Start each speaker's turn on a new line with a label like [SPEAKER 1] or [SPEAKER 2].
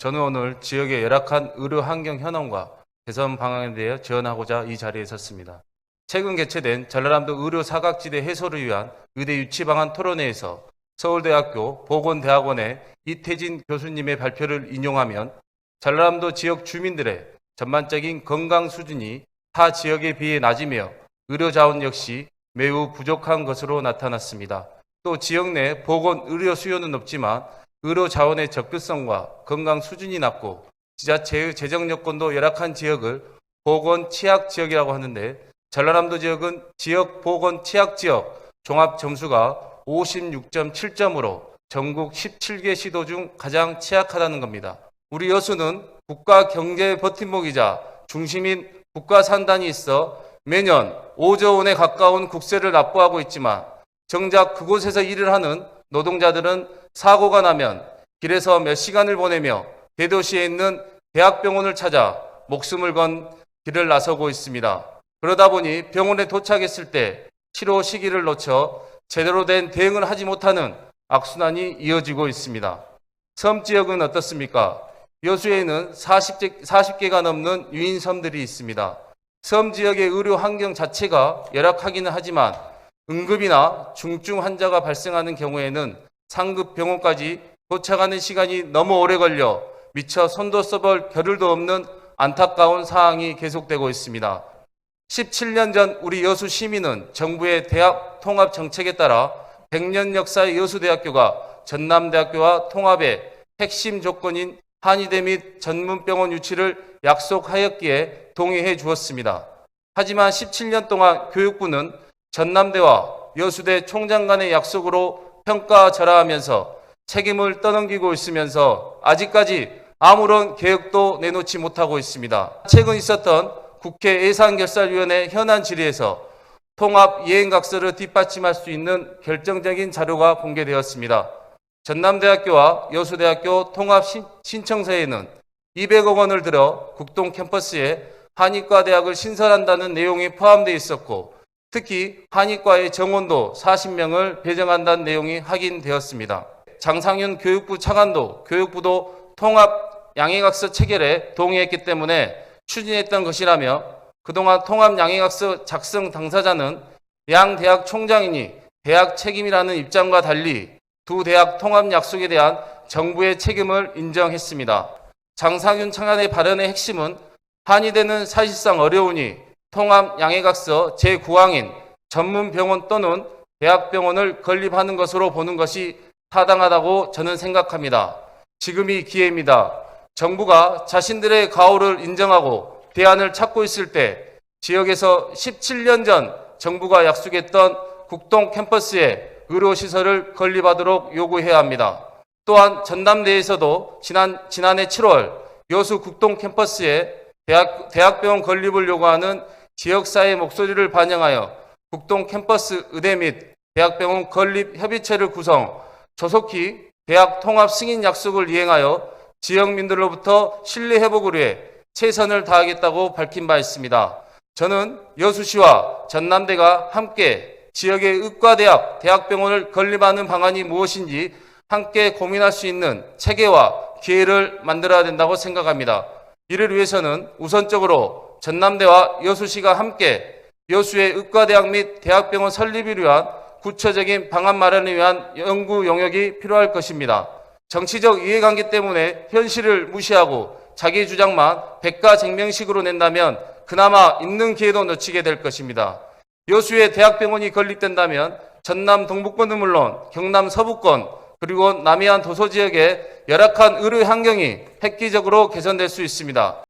[SPEAKER 1] 저는 오늘 지역의 열악한 의료 환경 현황과 개선 방안에 대해 제언하고자 이 자리에 섰습니다. 최근 개최된 전라남도 의료 사각지대 해소를 위한 의대 유치 방안 토론회에서 서울대학교 보건대학원의 이태진 교수님의 발표를 인용하면 전라남도 지역 주민들의 전반적인 건강 수준이 타 지역에 비해 낮으며 의료 자원 역시 매우 부족한 것으로 나타났습니다. 또 지역 내 보건 의료 수요는 높지만 의료 자원의 접근성과 건강 수준이 낮고 지자체의 재정 여건도 열악한 지역을 보건 취약 지역이라고 하는데 전라남도 지역은 지역 보건 취약 지역 종합 점수가 56.7점으로 전국 17개 시도 중 가장 취약하다는 겁니다. 우리 여수는 국가 경제 버팀목이자 중심인 국가산단이 있어 매년 5조 원에 가까운 국세를 납부하고 있지만 정작 그곳에서 일을 하는 노동자들은 사고가 나면 길에서 몇 시간을 보내며 대도시에 있는 대학병원을 찾아 목숨을 건 길을 나서고 있습니다. 그러다 보니 병원에 도착했을 때 치료 시기를 놓쳐 제대로 된 대응을 하지 못하는 악순환이 이어지고 있습니다. 섬 지역은 어떻습니까? 여수에는 40개가 넘는 유인섬들이 있습니다. 섬 지역의 의료 환경 자체가 열악하기는 하지만 응급이나 중증 환자가 발생하는 경우에는 상급 병원까지 도착하는 시간이 너무 오래 걸려 미처 손도 써볼 겨를도 없는 안타까운 상황이 계속되고 있습니다. 17년 전 우리 여수 시민은 정부의 대학 통합 정책에 따라 100년 역사의 여수대학교가 전남대학교와 통합의 핵심 조건인 한의대 및 전문병원 유치를 약속하였기에 동의해 주었습니다. 하지만 17년 동안 교육부는 전남대와 여수대 총장 간의 약속으로 평가절하하면서 책임을 떠넘기고 있으면서 아직까지 아무런 계획도 내놓지 못하고 있습니다. 최근 있었던 국회 예산결산위원회 현안 질의에서 통합 이행각서를 뒷받침할 수 있는 결정적인 자료가 공개되었습니다. 전남대학교와 여수대학교 통합 신청서에는 200억 원을 들여 국동 캠퍼스에 한의과 대학을 신설한다는 내용이 포함되어 있었고 특히 한의과의 정원도 40명을 배정한다는 내용이 확인되었습니다. 장상윤 교육부 차관도 교육부도 통합 양해각서 체결에 동의했기 때문에 추진했던 것이라며 그동안 통합 양해각서 작성 당사자는 양 대학 총장이니 대학 책임이라는 입장과 달리 두 대학 통합 약속에 대한 정부의 책임을 인정했습니다. 장상윤 차관의 발언의 핵심은 한의대는 사실상 어려우니 통합 양해각서 제9항인 전문병원 또는 대학병원을 건립하는 것으로 보는 것이 타당하다고 저는 생각합니다. 지금이 기회입니다. 정부가 자신들의 가오를 인정하고 대안을 찾고 있을 때 지역에서 17년 전 정부가 약속했던 국동 캠퍼스에 의료시설을 건립하도록 요구해야 합니다. 또한 전남대에서도 지난해 7월 여수 국동 캠퍼스에 대학병원 건립을 요구하는 지역사회의 목소리를 반영하여 국동 캠퍼스 의대 및 대학병원 건립 협의체를 구성, 조속히 대학 통합 승인 약속을 이행하여 지역민들로부터 신뢰 회복을 위해 최선을 다하겠다고 밝힌 바 있습니다. 저는 여수시와 전남대가 함께 지역의 의과대학, 대학병원을 건립하는 방안이 무엇인지 함께 고민할 수 있는 체계와 기회를 만들어야 된다고 생각합니다. 이를 위해서는 우선적으로 전남대와 여수시가 함께 여수의 의과대학 및 대학병원 설립을 위한 구체적인 방안 마련을 위한 연구 용역이 필요할 것입니다. 정치적 이해관계 때문에 현실을 무시하고 자기 주장만 백가쟁명식으로 낸다면 그나마 있는 기회도 놓치게 될 것입니다. 여수의 대학병원이 건립된다면 전남 동북권은 물론 경남 서부권 그리고 남해안 도서 지역의 열악한 의료 환경이 획기적으로 개선될 수 있습니다.